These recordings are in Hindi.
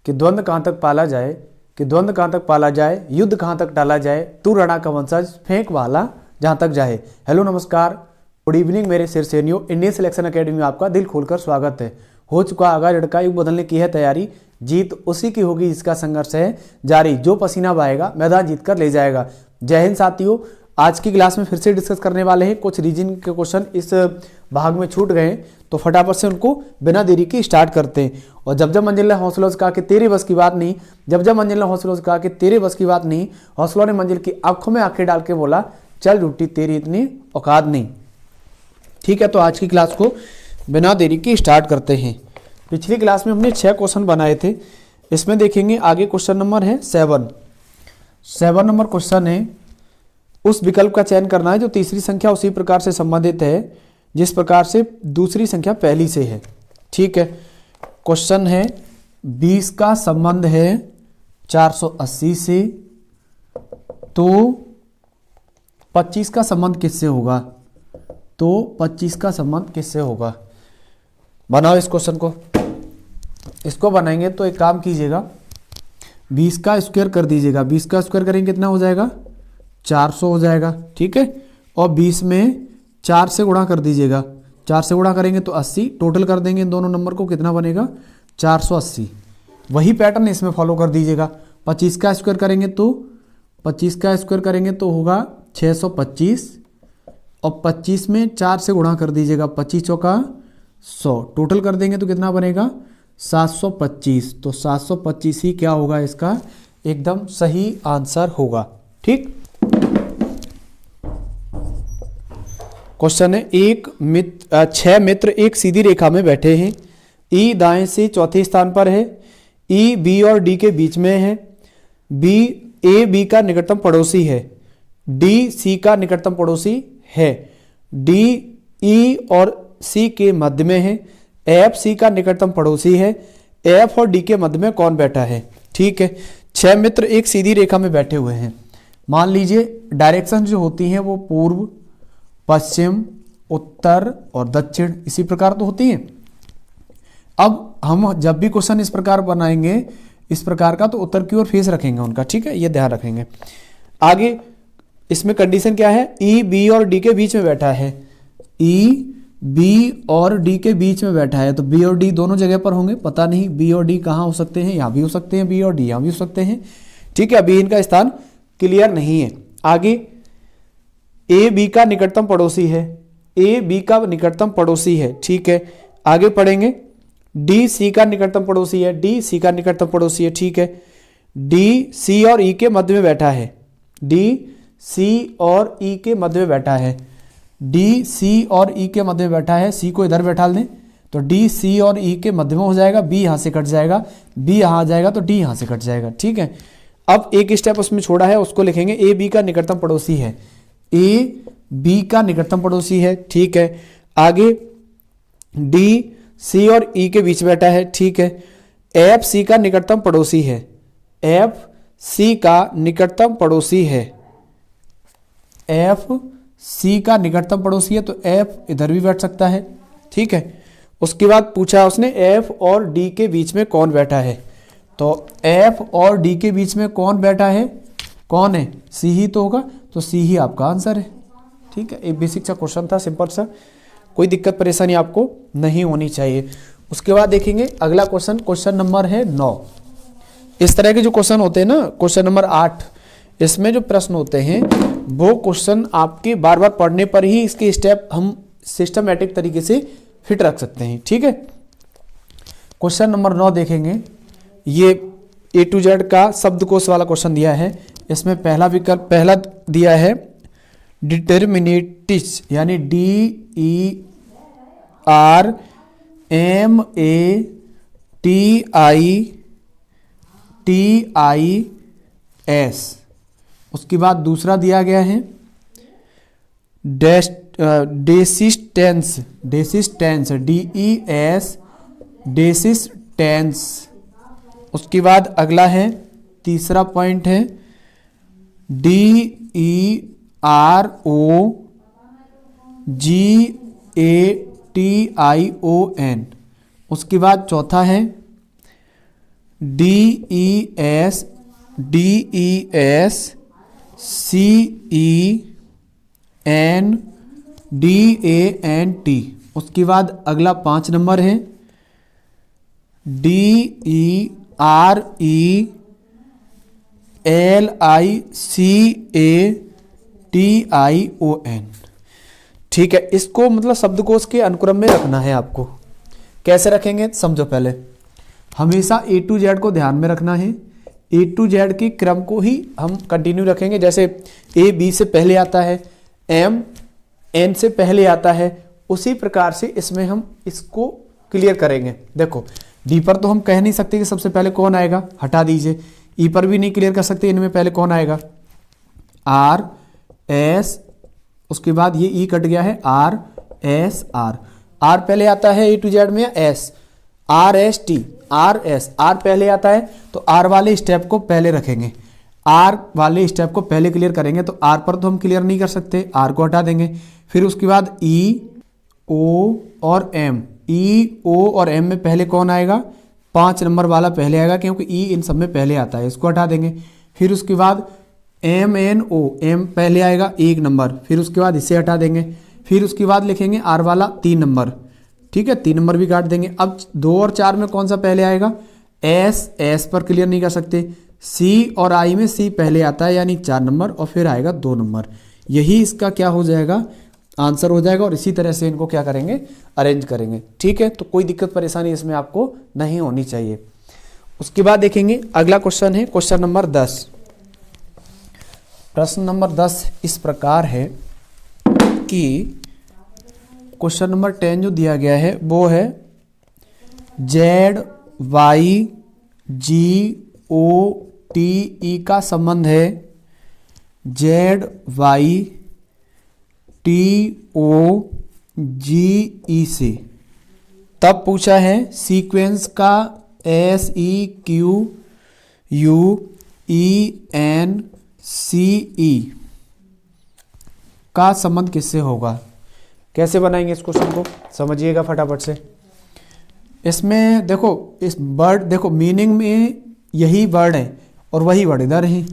कि द्वंद्व कहाँ तक पाला जाए, कि द्वंद्व कहाँ तक पाला जाए, युद्ध कहाँ तक टाला जाए, तू रणा का वंशज फेंक वाला जहाँ तक जाए। हेलो नमस्कार, गुड इवनिंग मेरे शीर्षेनियों, इंडियन सिलेक्शन अकेडमी में आपका दिल खोलकर स्वागत है। हो चुका आगाज, लड़का युग बदलने की है तैयारी, जीत उसी की होगी जिसका संघर्ष है जारी, जो पसीना बहाएगा मैदान जीत कर ले जाएगा। जय हिंद साथियों, आज की क्लास में फिर से डिस्कस करने वाले हैं। कुछ रीजनिंग के क्वेश्चन इस भाग में छूट गए तो फटाफट से उनको बिना देरी के स्टार्ट करते हैं। और जब जब मंजिल ने हौसलों से कहा कि तेरे बस की बात नहीं, जब जब मंजिल ने हौसलों से कहा कि तेरे बस की बात नहीं, हौसलों ने मंजिल की आंखों में आंखें डाल के बोला चल झूठी तेरी इतनी औकात नहीं। ठीक है, तो आज की क्लास को बिना देरी के स्टार्ट करते हैं। पिछली क्लास में हमने 6 क्वेश्चन बनाए थे, इसमें देखेंगे आगे क्वेश्चन नंबर है 7 नंबर क्वेश्चन है, उस विकल्प का चयन करना है जो तीसरी संख्या उसी प्रकार से संबंधित है जिस प्रकार से दूसरी संख्या पहली से है। ठीक है, क्वेश्चन है 20 का संबंध है 480 से, तो 25 का संबंध किससे होगा, तो 25 का संबंध किससे होगा। बनाओ इस क्वेश्चन को। इसको बनाएंगे तो एक काम कीजिएगा, 20 का स्क्वायर कर दीजिएगा। 20 का स्क्वायर करेंगे कितना हो जाएगा, 400 हो जाएगा। ठीक है, और 20 में 4 से गुणा कर दीजिएगा। 4 से गुणा करेंगे तो 80, टोटल कर देंगे इन दोनों नंबर को, कितना बनेगा 480। वही पैटर्न इसमें फॉलो कर दीजिएगा। 25 का स्क्वायर करेंगे तो 25 का स्क्वायर करेंगे तो होगा 625, और 25 में 4 से गुणा कर दीजिएगा, 25 चौका 100, टोटल कर देंगे तो कितना बनेगा 725। तो 725 ही क्या होगा, इसका एकदम सही आंसर होगा। ठीक, क्वेश्चन है 6 मित्र एक सीधी रेखा में बैठे हैं। ई दाएं से चौथे स्थान पर है, ई बी और डी के बीच में है, बी ए बी का निकटतम पड़ोसी है, डी सी का निकटतम पड़ोसी है, डी ई और सी के मध्य में है, एफ सी का निकटतम पड़ोसी है, एफ और डी के मध्य में कौन बैठा है। ठीक है, 6 मित्र एक सीधी रेखा में बैठे हुए हैं। मान लीजिए डायरेक्शन जो होती हैं वो पूर्व, पश्चिम, उत्तर और दक्षिण इसी प्रकार तो होती हैं। अब हम जब भी क्वेश्चन इस प्रकार बनाएंगे, इस प्रकार का, तो उत्तर की ओर फेस रखेंगे उनका। ठीक है, ये ध्यान रखेंगे। आगे इसमें कंडीशन क्या है, ई बी और डी के बीच में बैठा है, ई बी और डी के बीच में बैठा है, तो बी और डी दोनों जगह पर होंगे। पता नहीं बी और डी कहाँ हो सकते हैं, यहाँ भी हो सकते हैं, बी और डी यहाँ भी हो सकते हैं। ठीक है, अभी इनका स्थान क्लियर नहीं है। आगे ए बी का निकटतम पड़ोसी है, ए बी का निकटतम पड़ोसी है। ठीक है, आगे पढ़ेंगे, डी सी का निकटतम पड़ोसी है, डी सी का निकटतम पड़ोसी है। ठीक है, डी सी और ई के मध्य में बैठा है, डी सी और ई के मध्य में बैठा है, डी सी और ई के मध्य में बैठा है। सी को इधर बैठा दें तो डी सी और ई के मध्य में हो जाएगा, बी यहाँ से कट जाएगा, बी यहाँ आ जाएगा तो डी यहाँ से कट जाएगा। ठीक है, अब एक स्टेप उसमें छोड़ा है, उसको लिखेंगे ए बी का निकटतम पड़ोसी है, ए बी का निकटतम पड़ोसी है। ठीक है, आगे डी सी और ई के बीच बैठा है। ठीक है, एफ सी का निकटतम पड़ोसी है, एफ सी का निकटतम पड़ोसी है, एफ सी का निकटतम पड़ोसी है, तो एफ इधर भी बैठ सकता है। ठीक है, उसके बाद पूछा उसने एफ और डी के बीच में कौन बैठा है, तो एफ और डी के बीच में कौन बैठा है, कौन है, सी ही तो होगा, तो सी ही आपका आंसर है। ठीक है, एक बेसिक सा क्वेश्चन था, सिंपल सा, कोई दिक्कत परेशानी आपको नहीं होनी चाहिए। उसके बाद देखेंगे अगला क्वेश्चन, क्वेश्चन नंबर है 9। इस तरह के जो क्वेश्चन होते हैं ना, क्वेश्चन नंबर 8, इसमें जो प्रश्न होते हैं वो क्वेश्चन आपके बार बार पढ़ने पर ही इसके स्टेप हम सिस्टमैटिक तरीके से फिट रख सकते हैं। ठीक है, क्वेश्चन नंबर 9 देखेंगे, ये ए टू जेड का शब्दकोश वाला क्वेश्चन दिया है। इसमें पहला विकल्प पहला दिया है डिटर्मिनेटिव्स, यानी D E R M A T I S. उसके बाद दूसरा दिया गया है डेसिस्टेंस, डेसिस्टेंस डी ई एस, डेसिस्टेंस। उसके बाद अगला है, तीसरा पॉइंट है D E R O G A T I O N. उसके बाद चौथा है DESCENDANT। उसके बाद अगला 5 नंबर है DERELICATION। ठीक है, इसको मतलब शब्दकोश के अनुक्रम में रखना है आपको। कैसे रखेंगे समझो। पहले हमेशा A to Z को ध्यान में रखना है। A to Z के क्रम को ही हम कंटिन्यू रखेंगे। जैसे A B से पहले आता है, M N से पहले आता है, उसी प्रकार से इसमें हम इसको क्लियर करेंगे। देखो D पर तो हम कह नहीं सकते कि सबसे पहले कौन आएगा, हटा दीजिए। E पर भी नहीं क्लियर कर सकते, इनमें पहले कौन आएगा, R S, उसके बाद ये E कट गया है, R S R। R पहले आता है A to Z में, S R S T, R S, R पहले आता है तो R वाले स्टेप को पहले रखेंगे, R वाले स्टेप को पहले क्लियर करेंगे। तो R पर तो हम क्लियर नहीं कर सकते, R को हटा देंगे। फिर उसके बाद E O और M, E O और M में पहले कौन आएगा, 5 नंबर वाला पहले आएगा, क्योंकि E इन सब में पहले आता है, इसको हटा देंगे। फिर उसके बाद M N O, M पहले आएगा 1 नंबर, फिर उसके बाद इसे हटा देंगे। फिर उसके बाद लिखेंगे R वाला 3 नंबर, ठीक है, 3 नंबर भी काट देंगे। अब 2 और 4 में कौन सा पहले आएगा, S पर क्लियर नहीं कर सकते। C और I में C पहले आता है, यानी 4 नंबर, और फिर आएगा 2 नंबर। यही इसका क्या हो जाएगा, आंसर हो जाएगा। और इसी तरह से इनको क्या करेंगे, अरेंज करेंगे। ठीक है, तो कोई दिक्कत परेशानी इसमें आपको नहीं होनी चाहिए। उसके बाद देखेंगे अगला क्वेश्चन है क्वेश्चन नंबर 10। प्रश्न नंबर 10 इस प्रकार है कि क्वेश्चन नंबर 10 जो दिया गया है वो है ZYGOTE का संबंध है ZYTOGE से। तब पूछा है सीक्वेंस का SEQUENCE का संबंध किससे होगा। कैसे बनाएंगे इस क्वेश्चन को, समझिएगा फटाफट से। इसमें देखो, इस वर्ड देखो, मीनिंग में यही वर्ड है और वही वर्ड इधर है।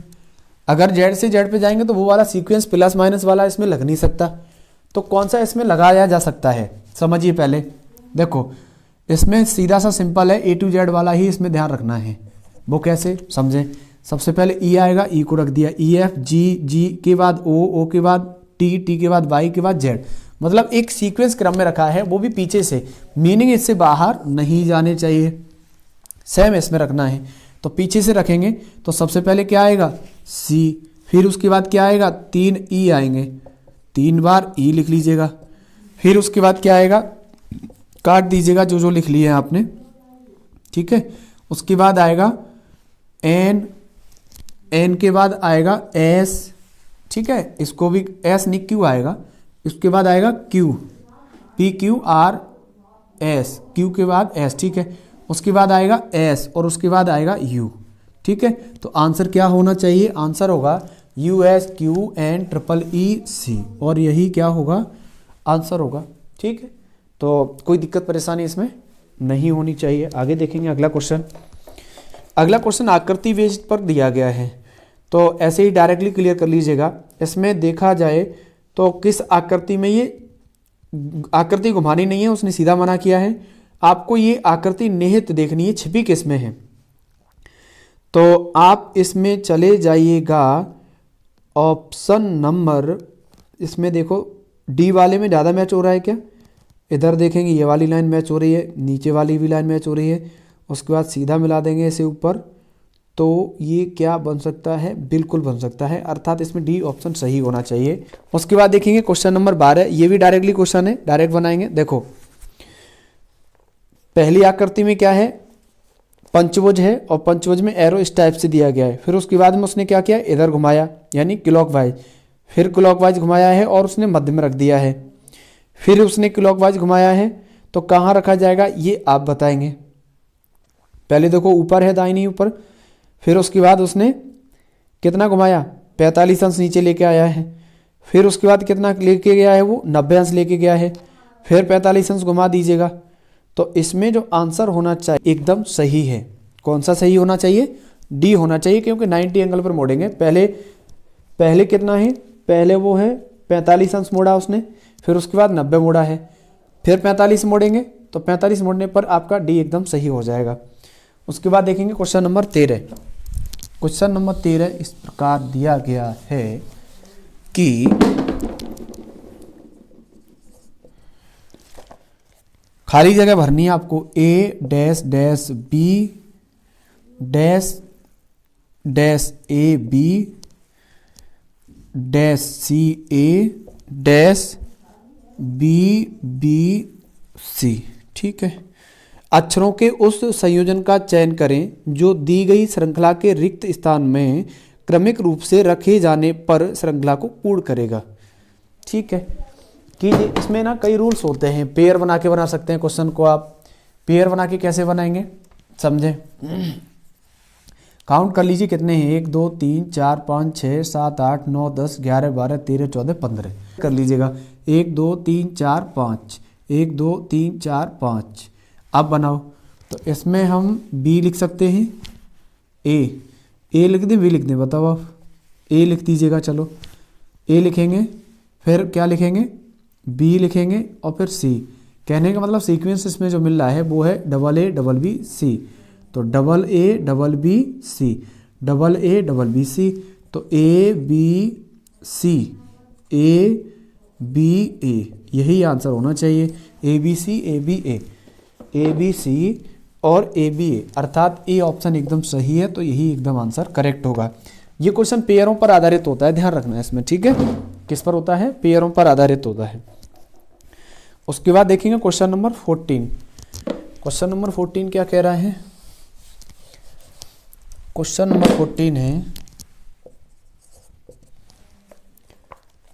अगर जेड से जेड पे जाएंगे तो वो वाला सीक्वेंस प्लस माइनस वाला इसमें लग नहीं सकता, तो कौन सा इसमें लगाया जा सकता है, समझिए। पहले देखो, इसमें सीधा सा सिंपल है, A to Z वाला ही इसमें ध्यान रखना है। वो कैसे समझें। सबसे पहले E आएगा, E को रख दिया, EF G के बाद O के बाद T के बाद Y के बाद Z, मतलब एक सीक्वेंस क्रम में रखा है, वो भी पीछे से। मीनिंग इससे बाहर नहीं जाने चाहिए, सेम इसमें रखना है। तो पीछे से रखेंगे तो सबसे पहले क्या आएगा, C, फिर उसके बाद क्या आएगा, 3 E आएंगे, 3 बार E लिख लीजिएगा। फिर उसके बाद क्या आएगा, काट दीजिएगा जो लिख लिए हैं आपने, ठीक है। उसके बाद आएगा N के बाद आएगा S, ठीक है, इसको भी S नहीं Q आएगा। इसके बाद आएगा Q, PQRS, Q के बाद S, ठीक है। उसके बाद आएगा S और उसके बाद आएगा U, ठीक है। तो आंसर क्या होना चाहिए, आंसर होगा USQNEEC, और यही क्या होगा, आंसर होगा। ठीक है, तो कोई दिक्कत परेशानी इसमें नहीं होनी चाहिए। आगे देखेंगे अगला क्वेश्चन। अगला क्वेश्चन आकृति बेस्ड पर दिया गया है, तो ऐसे ही डायरेक्टली क्लियर कर लीजिएगा। इसमें देखा जाए तो किस आकृति में, ये आकृति घुमानी नहीं है, उसने सीधा मना किया है। आपको ये आकृति निहित देखनी है, छिपी किस में है। तो आप इसमें चले जाइएगा ऑप्शन नंबर, इसमें देखो डी वाले में ज़्यादा मैच हो रहा है क्या, इधर देखेंगे ये वाली लाइन मैच हो रही है, नीचे वाली भी लाइन मैच हो रही है। उसके बाद सीधा मिला देंगे इसे ऊपर, तो ये क्या बन सकता है, बिल्कुल बन सकता है, अर्थात इसमें डी ऑप्शन सही होना चाहिए। उसके बाद देखेंगे क्वेश्चन नंबर 12, ये भी डायरेक्टली क्वेश्चन है, डायरेक्ट बनाएंगे। देखो पहली आकृति में क्या है, पंचभुज है, और पंचभुज में एरो इस टाइप से दिया गया है। फिर उसके बाद में उसने क्या किया, इधर घुमाया, यानी क्लॉकवाइज, फिर क्लॉकवाइज घुमाया है और उसने मध्य में रख दिया है। फिर उसने क्लॉकवाइज घुमाया है, तो कहाँ रखा जाएगा ये आप बताएंगे। पहले देखो ऊपर है, दाहिनी ऊपर। फिर उसके बाद उसने कितना घुमाया, 45 अंश नीचे लेके आया है। फिर उसके बाद कितना लेके गया है, वो 90 अंश लेके गया है। फिर 45 अंश घुमा दीजिएगा। तो इसमें जो आंसर होना चाहिए एकदम सही है, कौन सा सही होना चाहिए? डी होना चाहिए, क्योंकि 90 एंगल पर मोड़ेंगे। पहले कितना है? पहले वो है 45 अंश मोड़ा उसने, फिर उसके बाद 90 मोड़ा है, फिर 45 मोड़ेंगे, तो 45 मोड़ने पर आपका डी एकदम सही हो जाएगा। उसके बाद देखेंगे क्वेश्चन नंबर 13। क्वेश्चन नंबर 13 इस प्रकार दिया गया है कि खाली जगह भरनी है आपको। A dash dash B dash dash A B dash C A dash B B C. ठीक है। अक्षरों के उस संयोजन का चयन करें जो दी गई श्रृंखला के रिक्त स्थान में क्रमिक रूप से रखे जाने पर श्रृंखला को पूर्ण करेगा। ठीक है। कीजिए। इसमें ना कई रूल्स होते हैं, पेयर बना के बना सकते हैं क्वेश्चन को आप। पेयर बना के कैसे बनाएंगे समझे? काउंट कर लीजिए कितने हैं, 1 2 3 4 5 6 7 8 9 10 11 12 13 14 15 कर लीजिएगा। 1 2 3 4 5 1 2 3 4 5। अब बनाओ तो इसमें हम बी लिख सकते हैं, ए लिख दें, बी लिख दें, बताओ आप। ए लिख दीजिएगा, चलो ए लिखेंगे, फिर क्या लिखेंगे? बी लिखेंगे और फिर सी। कहने का मतलब सीक्वेंस इसमें जो मिल रहा है वो है double A double B C. तो double A double B C, double A double B C. तो A B C, A B ए, यही आंसर होना चाहिए। A B C A B A, A B C और ए बी ए, अर्थात ए ऑप्शन एकदम सही है। तो यही एकदम आंसर करेक्ट होगा। ये क्वेश्चन पेयरों पर आधारित होता है, ध्यान रखना है इसमें। ठीक है। किस पर होता है? पेयरों पर आधारित होता है। उसके बाद देखेंगे क्वेश्चन नंबर 14। क्वेश्चन नंबर 14 क्या कह रहा है? क्वेश्चन नंबर 14 है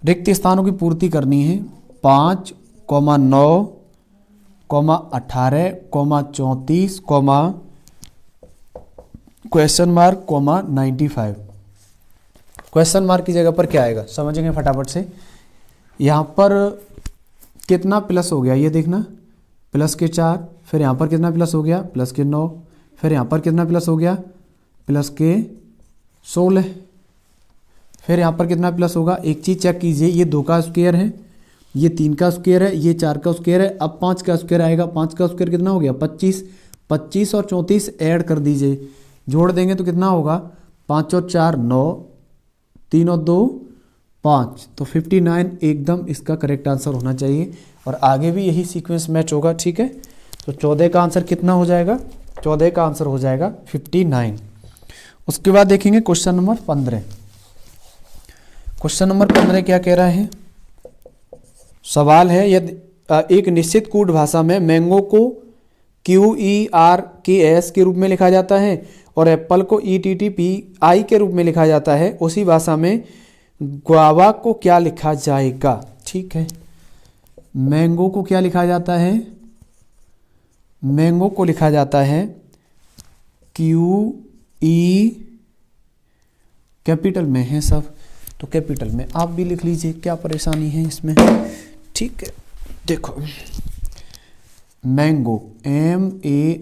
रिक्त स्थानों की पूर्ति करनी है। 5, 9, 18, 34, क्वेश्चन मार्क, 95। क्वेश्चन मार्क की जगह पर क्या आएगा समझेंगे फटाफट से। यहाँ पर कितना प्लस हो गया ये देखना, प्लस के 4, फिर यहाँ पर कितना प्लस हो गया? प्लस के 9, फिर यहाँ पर कितना प्लस हो गया? प्लस के 16, फिर यहाँ पर कितना प्लस होगा? एक चीज़ चेक कीजिए, ये 2 का स्क्वायर है, ये 3 का स्क्वायर है, ये 4 का स्क्वायर है। अब 5 का स्क्वायर आएगा। 5 का स्क्वायर कितना हो गया? 25। 25 और 34 ऐड कर दीजिए, जोड़ देंगे तो कितना होगा? 5 और 4 9, 3 और 2 5, तो 59 एकदम इसका करेक्ट आंसर होना चाहिए। और आगे भी यही सीक्वेंस मैच होगा। ठीक है। तो 14 का आंसर कितना हो जाएगा? 14 का आंसर हो जाएगा 59। उसके बाद देखेंगे क्वेश्चन नंबर 15। क्वेश्चन नंबर 15 क्या कह रहा है? सवाल है, यदि एक निश्चित कूट भाषा में मैंगो को QERKS के रूप में लिखा जाता है और एप्पल को ETTPI के रूप में लिखा जाता है, उसी भाषा में गुआवा को क्या लिखा जाएगा? ठीक है। मैंगो को क्या लिखा जाता है? मैंगो को लिखा जाता है QE, कैपिटल में है सब, तो कैपिटल में आप भी लिख लीजिए, क्या परेशानी है इसमें। ठीक है। देखो मैंगो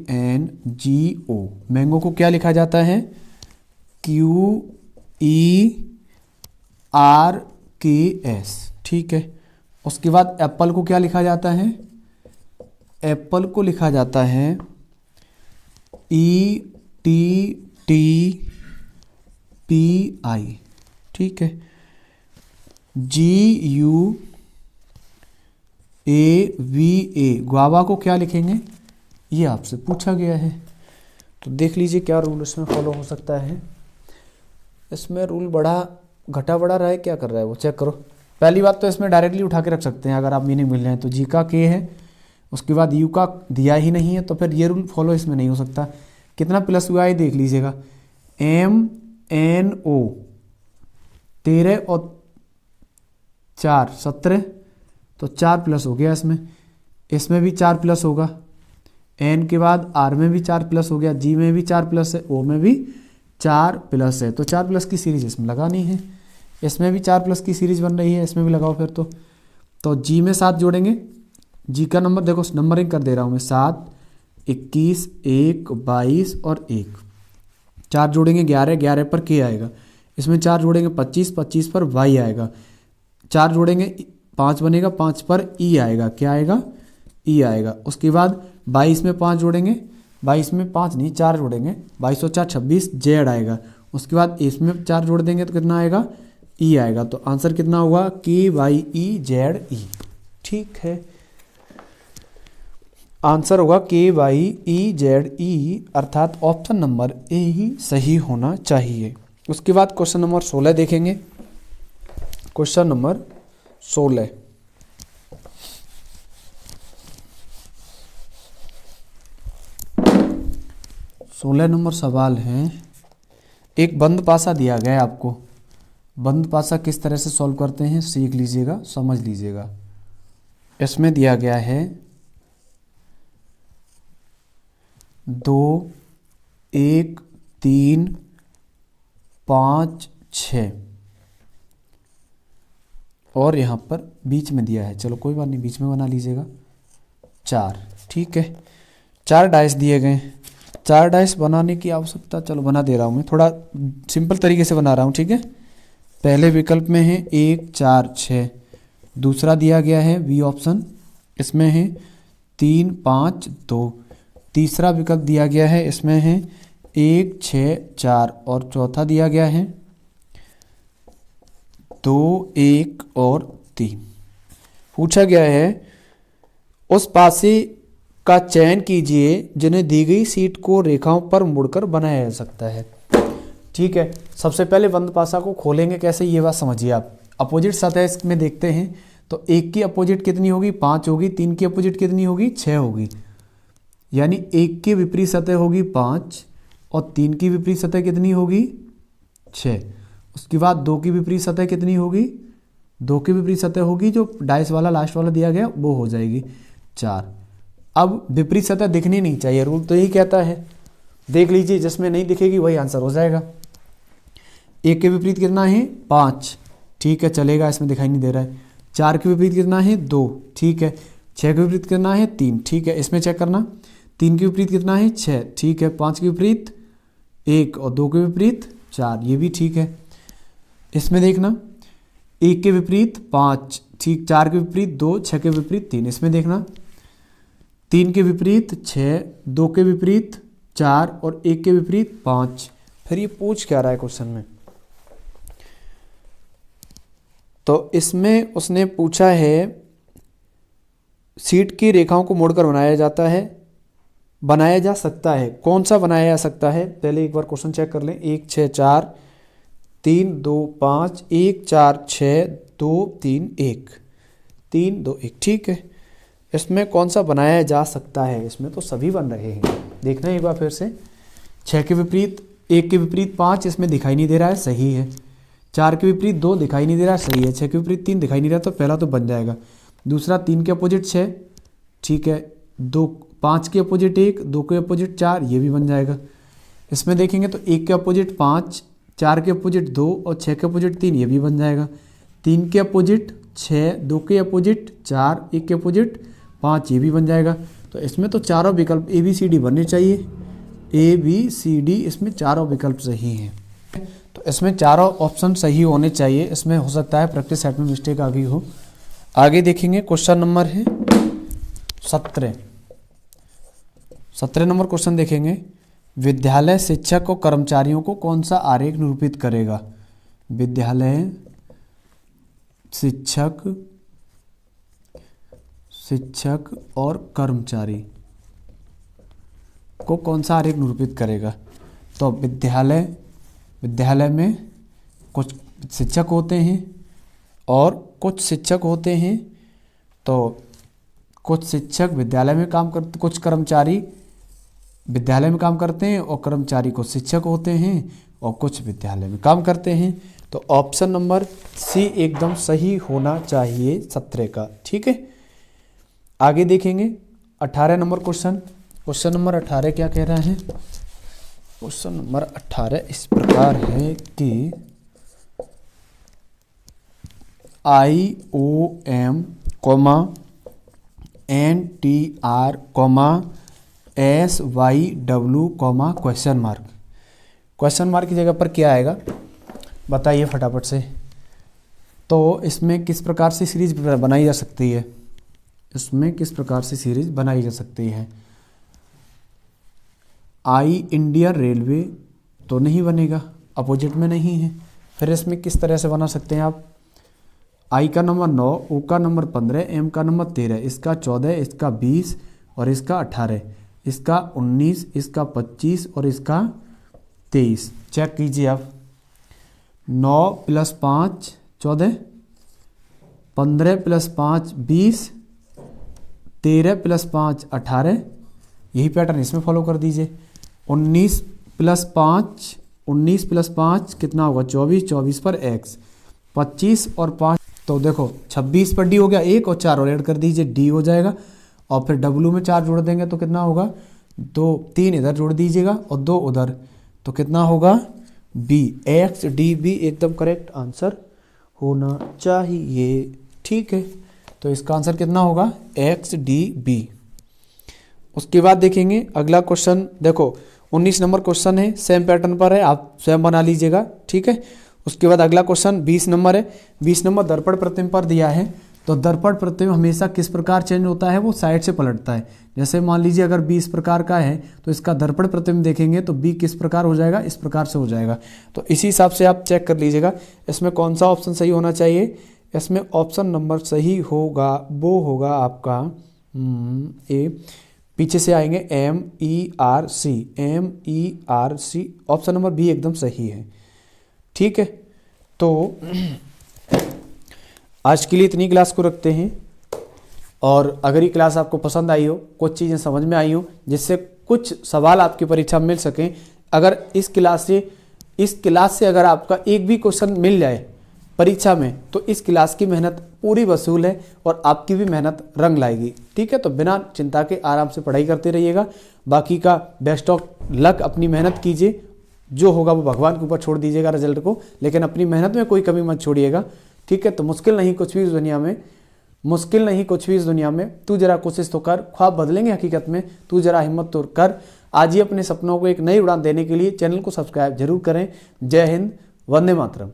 MANGO, मैंगो को क्या लिखा जाता है? QERKS। ठीक है। उसके बाद एप्पल को क्या लिखा जाता है? एप्पल को लिखा जाता है ETTPI। ठीक है। GUAVA, गुआवा को क्या लिखेंगे? ये आपसे पूछा गया है, तो देख लीजिए क्या रूल इसमें फॉलो हो सकता है। इसमें रूल बड़ा घटा बड़ा रहा है, क्या कर रहा है वो चेक करो। पहली बात तो इसमें डायरेक्टली उठा के रख सकते हैं अगर आप मीनिंग मिल रहे हैं तो। जी का के है, उसके बाद यू का दिया ही नहीं है, तो फिर ये रूल फॉलो इसमें नहीं हो सकता। कितना प्लस हुआ है देख लीजिएगा। MNO 13 और 4 17, तो 4 प्लस हो गया इसमें। इसमें भी 4 प्लस होगा। एन के बाद आर में भी 4 प्लस हो गया, जी में भी 4 प्लस है, ओ में भी 4 प्लस है। तो 4 प्लस की सीरीज इसमें लगानी है। इसमें भी 4 प्लस की सीरीज बन रही है, इसमें भी लगाओ फिर तो जी में 7 जोड़ेंगे। जी का नंबर देखो, नंबरिंग कर दे रहा हूँ मैं, 7 21, 1, 22 और 1, 4 जोड़ेंगे 11, 11 पर के आएगा। इसमें 4 जोड़ेंगे 25, 25 पर वाई आएगा। 4 जोड़ेंगे 5 बनेगा, 5 पर ई आएगा। क्या आएगा? ई आएगा। उसके बाद 22 में 5 जोड़ेंगे, 22 में 5 नहीं 4 जोड़ेंगे, 22 और 4 26 जेड आएगा। उसके बाद इसमें 4 जोड़ देंगे तो कितना आएगा? ई आएगा। तो आंसर कितना हुआ? के वाई ई जेड ई। ठीक है, आंसर होगा के वाई ई जेड ई, अर्थात ऑप्शन नंबर ए ही सही होना चाहिए। उसके बाद क्वेश्चन नंबर 16 देखेंगे। क्वेश्चन नंबर 16, 16 नंबर सवाल है। एक बंद पासा दिया गया है आपको। बंद पासा किस तरह से सॉल्व करते हैं सीख लीजिएगा, समझ लीजिएगा। इसमें दिया गया है 2, 1, 3, 5, 6 और यहाँ पर बीच में दिया है, चलो कोई बात नहीं बीच में बना लीजिएगा 4। ठीक है, 4 डाइस दिए गए। 4 डाइस बनाने की आवश्यकता, चलो बना दे रहा हूँ मैं, थोड़ा सिंपल तरीके से बना रहा हूँ। ठीक है, पहले विकल्प में है 1, 4, 6। दूसरा दिया गया है बी ऑप्शन, इसमें है 3, 5, 2। तीसरा विकल्प दिया गया है, इसमें है 1, 6, 4 और चौथा दिया गया है 2, 1 और 3। पूछा गया है उस पासे का चयन कीजिए जिन्हें दी गई सीट को रेखाओं पर मुड़कर बनाया जा सकता है। ठीक है, सबसे पहले बंद पासा को खोलेंगे कैसे ये बात समझिए आप। अपोजिट सतह इसमें देखते हैं तो 1 की अपोजिट कितनी होगी? 5 होगी। 3 की अपोजिट कितनी होगी? 6 होगी। यानी 1 की विपरीत सतह होगी 5 और 3 की विपरीत सतह कितनी होगी? 6। उसके बाद 2 की विपरीत सतह कितनी होगी? 2 की विपरीत सतह होगी जो डाइस वाला लास्ट वाला दिया गया वो हो जाएगी 4। अब विपरीत सतह दिखनी नहीं चाहिए, रूल तो यही कहता है। देख लीजिए जिसमें नहीं दिखेगी वही आंसर हो जाएगा। 1 के विपरीत कितना है? 5। ठीक है, चलेगा, इसमें दिखाई नहीं दे रहा है। 4 के विपरीत कितना है? 2। ठीक है। 6 के विपरीत कितना है? 3। ठीक है, इसमें चेक करना। 3 के विपरीत कितना है? 6। ठीक है। 5 के विपरीत 1 और 2 के विपरीत 4, ये भी ठीक है। इसमें देखना 1 के विपरीत 5, ठीक। 4 के विपरीत 2, 6 के विपरीत 3। इसमें देखना 3 के विपरीत 6, 2 के विपरीत 4 और 1 के विपरीत 5। फिर ये पूछ क्या रहा है क्वेश्चन में? तो इसमें उसने पूछा है सीट की रेखाओं को मोड़कर बनाया जाता है, बनाया जा सकता है। कौन सा बनाया जा सकता है? पहले एक बार क्वेश्चन चेक कर लें। 1, 6, 4, 3, 2, 5, 1, 4, 6, 2, 3, 1, 3, 2, 1। ठीक है, इसमें कौन सा बनाया जा सकता है? इसमें तो सभी बन रहे हैं। देखना एक बार फिर से। 6 के विपरीत 1 के विपरीत 5, इसमें दिखाई नहीं दे रहा है, सही है। 4 के विपरीत 2 दिखाई नहीं दे रहा है, सही है। 6 के विपरीत 3 दिखाई नहीं रहा, तो पहला तो बन जाएगा। दूसरा 3 के अपोजिट 6, ठीक है। 5 के अपोजिट 1, 2 के अपोजिट 4, ये भी बन जाएगा। इसमें देखेंगे तो 1 के अपोजिट 5, 4 के अपोजिट 2 और 6 के अपोजिट 3, ये भी बन जाएगा। 3 के अपोजिट 6, 2 के अपोजिट 4, 1 के अपोजिट 5, ये भी बन जाएगा। तो इसमें तो चारों विकल्प ABCD बनने चाहिए। ABCD, इसमें चारों विकल्प सही हैं। तो इसमें चारों ऑप्शन सही होने चाहिए। इसमें हो सकता है प्रैक्टिस सेट में मिस्टेक आ गई हो। आगे देखेंगे क्वेश्चन नंबर है 17। 17 नंबर क्वेश्चन देखेंगे। विद्यालय शिक्षक और कर्मचारियों को कौन सा आरेख निरूपित करेगा? विद्यालय शिक्षक और कर्मचारी को कौन सा आरेख निरूपित करेगा? तो विद्यालय में कुछ शिक्षक होते हैं और कुछ शिक्षक होते हैं। तो कुछ शिक्षक विद्यालय में काम करते, कुछ कर्मचारी विद्यालय में काम करते हैं और कर्मचारी कुछ शिक्षक होते हैं और कुछ विद्यालय में काम करते हैं। तो ऑप्शन नंबर सी एकदम सही होना चाहिए 17 का। ठीक है, आगे देखेंगे 18 नंबर क्वेश्चन। क्वेश्चन नंबर 18 क्या कह रहा है? क्वेश्चन नंबर 18 इस प्रकार है कि IOM, NTR, SYW comma question mark. Question mark की जगह पर क्या आएगा बताइए फटाफट से। तो इसमें किस प्रकार से सीरीज बनाई जा सकती है, इसमें किस प्रकार से सीरीज बनाई जा सकती है। आई इंडियन रेलवे तो नहीं बनेगा, अपोजिट में नहीं है। फिर इसमें किस तरह से बना सकते हैं आप, आई का नंबर 9, ओ का नंबर 15, एम का नंबर 13, इसका 14, इसका 20 और इसका 18, इसका 19, इसका 25 और इसका 23। चेक कीजिए आप। 9 + 5 14, 15 + 5 20, 13 + 5 18, यही पैटर्न इसमें फॉलो कर दीजिए। 19 + 5 कितना होगा 24, 24 पर x, 25 और 5 तो देखो 26 पर d हो गया, 1 और 4 और ऐड कर दीजिए d हो जाएगा। और फिर w में 4 जोड़ देंगे तो कितना होगा 2, 3 इधर जोड़ दीजिएगा और 2 उधर, तो कितना होगा b, x d b एकदम करेक्ट आंसर होना चाहिए। ठीक है, तो इसका आंसर कितना होगा x d b। उसके बाद देखेंगे अगला क्वेश्चन, देखो 19 नंबर क्वेश्चन है, सेम पैटर्न पर है, आप स्वयं बना लीजिएगा। ठीक है, उसके बाद अगला क्वेश्चन 20 नंबर है। 20 नंबर दर्पण प्रतिबिंब पर दिया है। तो दर्पण प्रतिबिंब हमेशा किस प्रकार चेंज होता है, वो साइड से पलटता है। जैसे मान लीजिए अगर b इस प्रकार का है तो इसका दर्पण प्रतिबिंब देखेंगे तो b किस प्रकार हो जाएगा, इस प्रकार से हो जाएगा। तो इसी हिसाब से आप चेक कर लीजिएगा इसमें कौन सा ऑप्शन सही होना चाहिए। इसमें ऑप्शन नंबर सही होगा वो होगा आपका ए, पीछे से आएंगे MERC, MERC, option number B एकदम सही है। ठीक है, तो आज के लिए इतनी क्लास को रखते हैं। और अगर ये क्लास आपको पसंद आई हो, कुछ चीज़ें समझ में आई हो, जिससे कुछ सवाल आपकी परीक्षा में मिल सकें, अगर इस क्लास से अगर आपका एक भी क्वेश्चन मिल जाए परीक्षा में तो इस क्लास की मेहनत पूरी वसूल है और आपकी भी मेहनत रंग लाएगी। ठीक है, तो बिना चिंता के आराम से पढ़ाई करते रहिएगा। बाकी का बेस्ट ऑफ लक, अपनी मेहनत कीजिए, जो होगा वो भगवान के ऊपर छोड़ दीजिएगा रिजल्ट को, लेकिन अपनी मेहनत में कोई कमी मत छोड़िएगा। ठीक है, तो मुश्किल नहीं कुछ भी इस दुनिया में, तू जरा कोशिश तो कर, ख्वाब बदलेंगे हकीकत में, तू जरा हिम्मत तो कर। आज ही अपने सपनों को एक नई उड़ान देने के लिए चैनल को सब्सक्राइब जरूर करें। जय हिंद, वंदे मातरम।